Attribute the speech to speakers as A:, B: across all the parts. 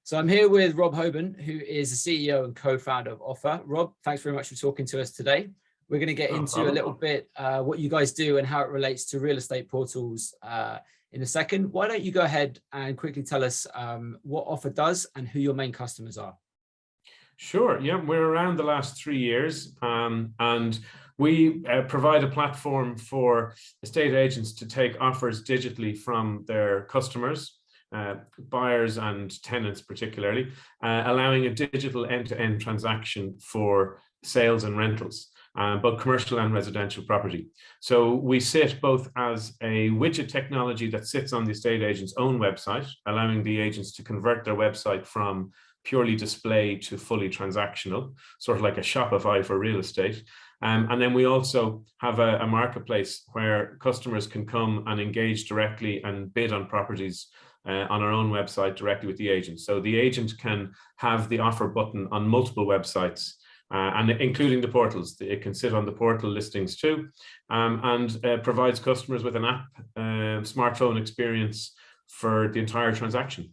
A: So I'm here with Rob Hoban, who is the CEO and co-founder of Offr. Rob, thanks very much for talking to us today. We're going to get into a little bit what you guys do and how it relates to real estate portals in a second. Why don't you go ahead and quickly tell us what Offr does and who your main customers are?
B: Sure. Yeah, we're around the last 3 years, and we provide a platform for estate agents to take offers digitally from their customers, buyers and tenants particularly, allowing a digital end-to-end transaction for sales and rentals, both commercial and residential property. So we sit both as a widget technology that sits on the estate agent's own website, allowing the agents to convert their website from purely display to fully transactional, sort of like a Shopify for real estate. And then we also have a marketplace where customers can come and engage directly and bid on properties on our own website directly with the agent. So the agent can have the offer button on multiple websites, and including the portals. It can sit on the portal listings too, and provides customers with an app, smartphone experience for the entire transaction.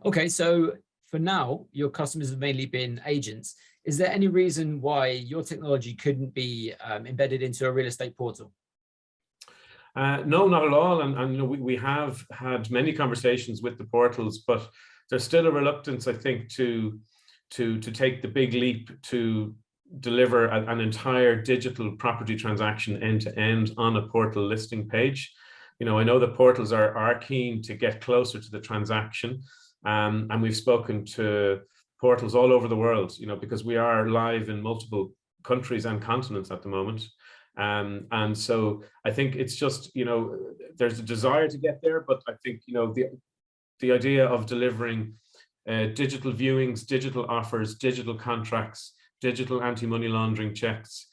A: Okay, so for now, your customers have mainly been agents. Is there any reason why your technology couldn't be embedded into a real estate portal?
B: No, not at all. And you know, we have had many conversations with the portals, but there's still a reluctance, I think, to take the big leap to deliver an entire digital property transaction end to end on a portal listing page. You know, I know the portals are keen to get closer to the transaction, and we've spoken to portals all over the world, you know, because we are live in multiple countries and continents at the moment. And so I think it's just, you know, there's a desire to get there, but I think, you know, the idea of delivering digital viewings, digital offers, digital contracts, digital anti-money laundering checks,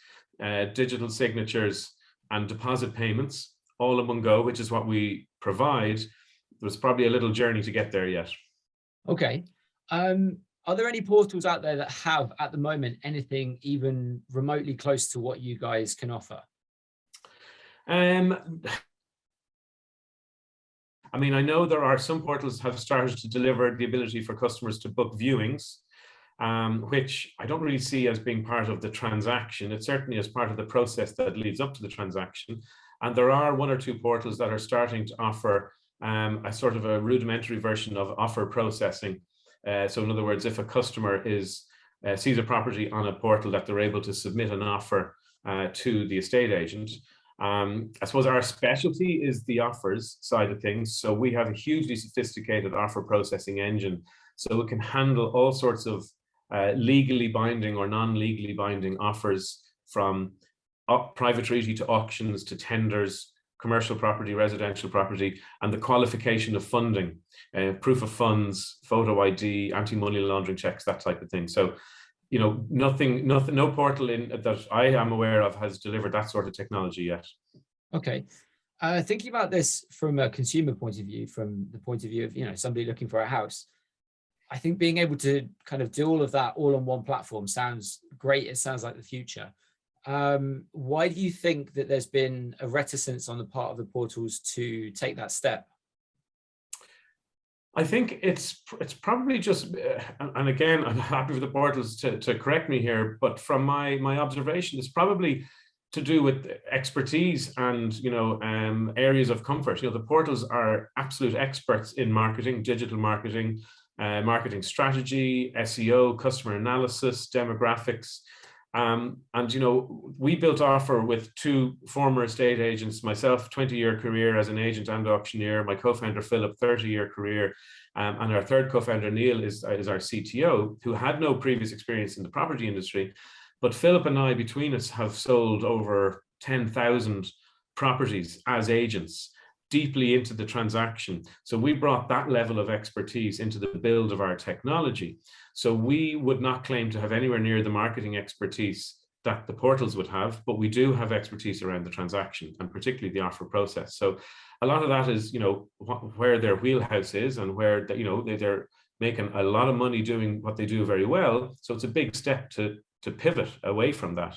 B: digital signatures and deposit payments all in one go, which is what we provide, there's probably a little journey to get there yet. Okay.
A: Are there any portals out there that have, at the moment, anything even remotely close to what you guys can offer?
B: I mean, I know there are some portals have started to deliver the ability for customers to book viewings, which I don't really see as being part of the transaction. It certainly is part of the process that leads up to the transaction. And there are 1 or 2 portals that are starting to offer a sort of a rudimentary version of offer processing. So in other words, if a customer sees a property on a portal, that they're able to submit an offer to the estate agent. I suppose our specialty is the offers side of things. So we have a hugely sophisticated offer processing engine. So it can handle all sorts of legally binding or non-legally binding offers, from private treaty to auctions to tenders, commercial property, residential property, and the qualification of funding, proof of funds, photo ID, anti-money laundering checks, that type of thing. So, you know, no portal that I am aware of has delivered that sort of technology yet.
A: Okay. Thinking about this from a consumer point of view, from the point of view of, you know, somebody looking for a house, I think being able to kind of do all of that all on one platform sounds great. It sounds like the future. Why do you think that there's been a reticence on the part of the portals to take that step?
B: I think it's probably just, and again, I'm happy for the portals to correct me here, but from my observation, it's probably to do with expertise and, you know, areas of comfort. You know, the portals are absolute experts in marketing, digital marketing, marketing strategy, SEO, customer analysis, demographics. And, you know, we built Offr with 2 former estate agents, myself, 20-year career as an agent and auctioneer, my co-founder, Philip, 30-year career, and our third co-founder, Neil, is our CTO, who had no previous experience in the property industry. But Philip and I, between us, have sold over 10,000 properties as agents, deeply into the transaction. So we brought that level of expertise into the build of our technology. So we would not claim to have anywhere near the marketing expertise that the portals would have, but we do have expertise around the transaction and particularly the offer process. So a lot of that is, you know, where their wheelhouse is and where, you know, they're making a lot of money doing what they do very well. So it's a big step to pivot away from that.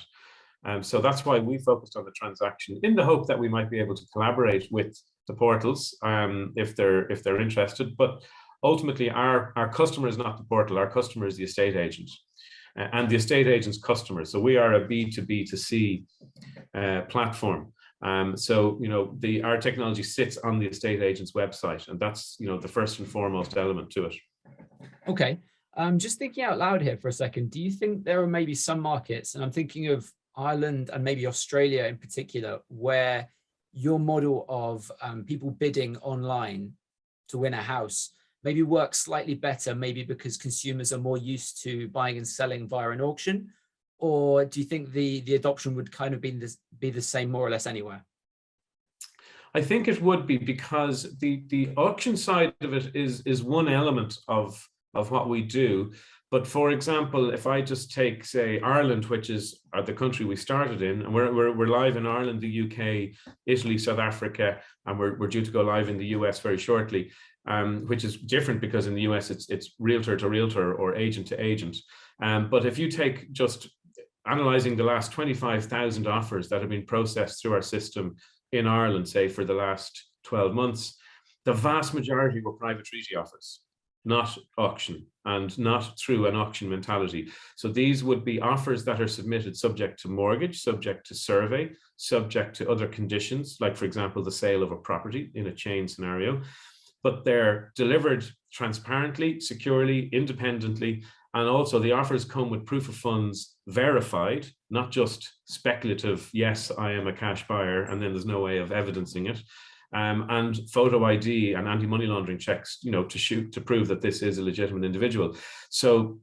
B: So that's why we focused on the transaction, in the hope that we might be able to collaborate with the portals if they're interested. But ultimately our customer is not the portal, our customer is the estate agent and the estate agent's customers. So we are a B2B2C platform. So, our technology sits on the estate agent's website, and that's, the first and foremost element to it.
A: Okay. Just thinking out loud here for a second, do you think there are maybe some markets, and I'm thinking of Ireland and maybe Australia in particular, where your model of people bidding online to win a house maybe works slightly better, maybe because consumers are more used to buying and selling via an auction? Or do you think the adoption would kind of be the same more or less anywhere?
B: I think it would be, because the auction side of it is one element of what we do. But for example, if I just take, say, Ireland, which is the country we started in, and we're live in Ireland, the UK, Italy, South Africa, and we're due to go live in the US very shortly, which is different because in the US it's realtor to realtor or agent to agent. But if you take just analyzing the last 25,000 offers that have been processed through our system in Ireland, say for the last 12 months, the vast majority were private treaty offers, not auction, and not through an auction mentality. So these would be offers that are submitted subject to mortgage, subject to survey, subject to other conditions, like for example, the sale of a property in a chain scenario, but they're delivered transparently, securely, independently. And also the offers come with proof of funds verified, not just speculative, yes, I am a cash buyer, and then there's no way of evidencing it. And photo ID and anti-money laundering checks, to prove that this is a legitimate individual. So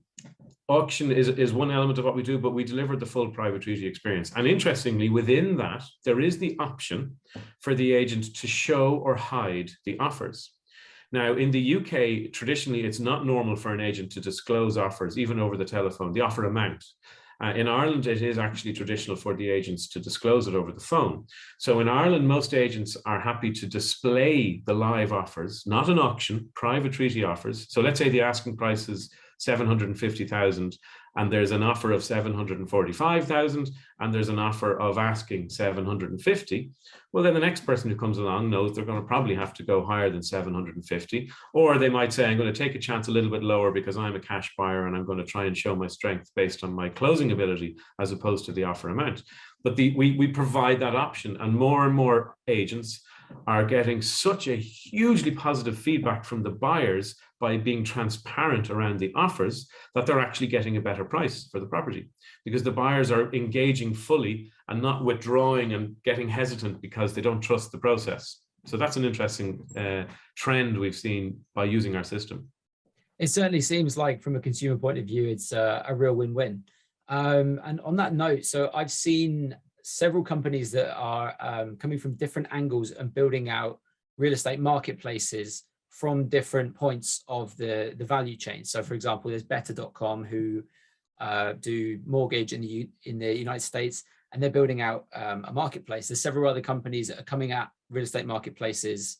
B: auction is one element of what we do, but we deliver the full private treaty experience. And interestingly, within that, there is the option for the agent to show or hide the offers. Now, in the UK, traditionally, it's not normal for an agent to disclose offers, even over the telephone, the offer amount. In Ireland, it is actually traditional for the agents to disclose it over the phone. So in Ireland, most agents are happy to display the live offers, not an auction, private treaty offers. So let's say the asking price is 750,000 and there's an offer of 745,000 and there's an offer of asking 750. Well, then the next person who comes along knows they're going to probably have to go higher than 750, or they might say, I'm going to take a chance a little bit lower because I'm a cash buyer and I'm going to try and show my strength based on my closing ability as opposed to the offer amount. But we provide that option, and more agents are getting such a hugely positive feedback from the buyers by being transparent around the offers that they're actually getting a better price for the property, because the buyers are engaging fully and not withdrawing and getting hesitant because they don't trust the process. So that's an interesting trend we've seen by using our system.
A: It certainly seems like, from a consumer point of view, it's a real win-win. And on that note, so I've seen several companies that are coming from different angles and building out real estate marketplaces from different points of the value chain. So for example, there's better.com, who do mortgage in the United States, and they're building out a marketplace. There's several other companies that are coming at real estate marketplaces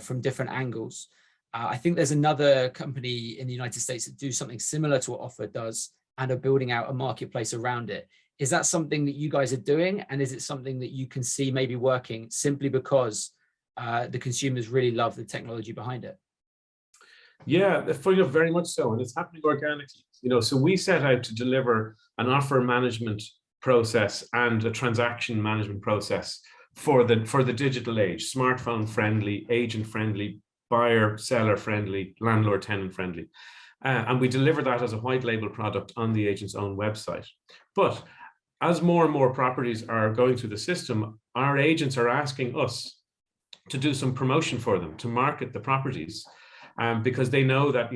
A: from different angles. I think there's another company in the United States that do something similar to what Offr does and are building out a marketplace around it. Is that something that you guys are doing? And is it something that you can see maybe working simply because the consumers really love the technology behind it?
B: Yeah, very much so. And it's happening organically. So we set out to deliver an offer management process and a transaction management process for the digital age, smartphone friendly, agent friendly, buyer seller friendly, landlord tenant friendly. And we deliver that as a white label product on the agent's own website. But as more and more properties are going through the system, our agents are asking us to do some promotion for them, to market the properties, because they know that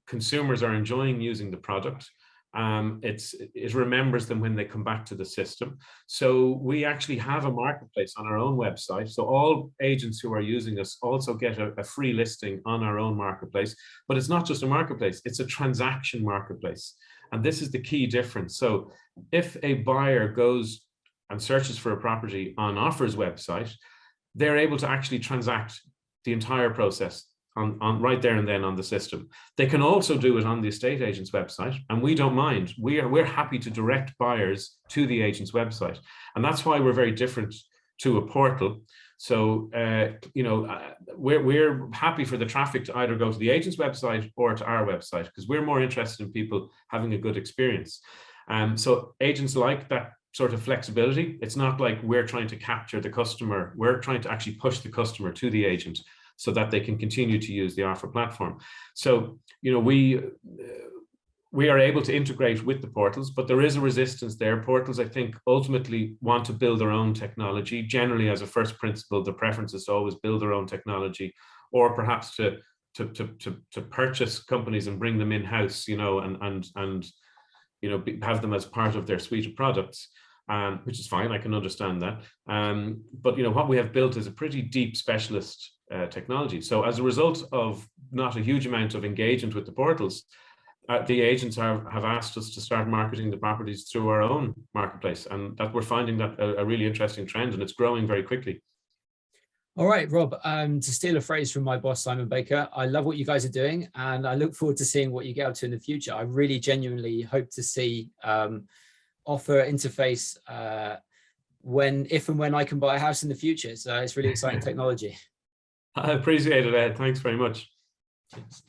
B: consumers are enjoying using the product. It remembers them when they come back to the system. So we actually have a marketplace on our own website. So all agents who are using us also get a free listing on our own marketplace. But it's not just a marketplace, it's a transaction marketplace. And this is the key difference. So if a buyer goes and searches for a property on Offr's website, they're able to actually transact the entire process on right there and then on the system. They can also do it on the estate agent's website, and we don't mind. We're happy to direct buyers to the agent's website. And that's why we're very different to a portal. So, we're happy for the traffic to either go to the agent's website or to our website, because we're more interested in people having a good experience. So agents like that sort of flexibility. It's not like we're trying to capture the customer. We're trying to actually push the customer to the agent so that they can continue to use the Offr platform. So, we are able to integrate with the portals, but there is a resistance there. Portals, I think, ultimately want to build their own technology. Generally, as a first principle, the preference is to always build their own technology, or perhaps to purchase companies and bring them in-house, and have them as part of their suite of products, which is fine. I can understand that. But what we have built is a pretty deep specialist technology. So as a result of not a huge amount of engagement with the portals, the agents have asked us to start marketing the properties through our own marketplace, and that we're finding that a really interesting trend, and it's growing very quickly.
A: All right, Rob, to steal a phrase from my boss, Simon Baker, I love what you guys are doing, and I look forward to seeing what you get up to in the future. I really genuinely hope to see Offr interface if and when I can buy a house in the future. So it's really exciting technology.
B: I appreciate it, Ed. Thanks very much.
A: Thanks.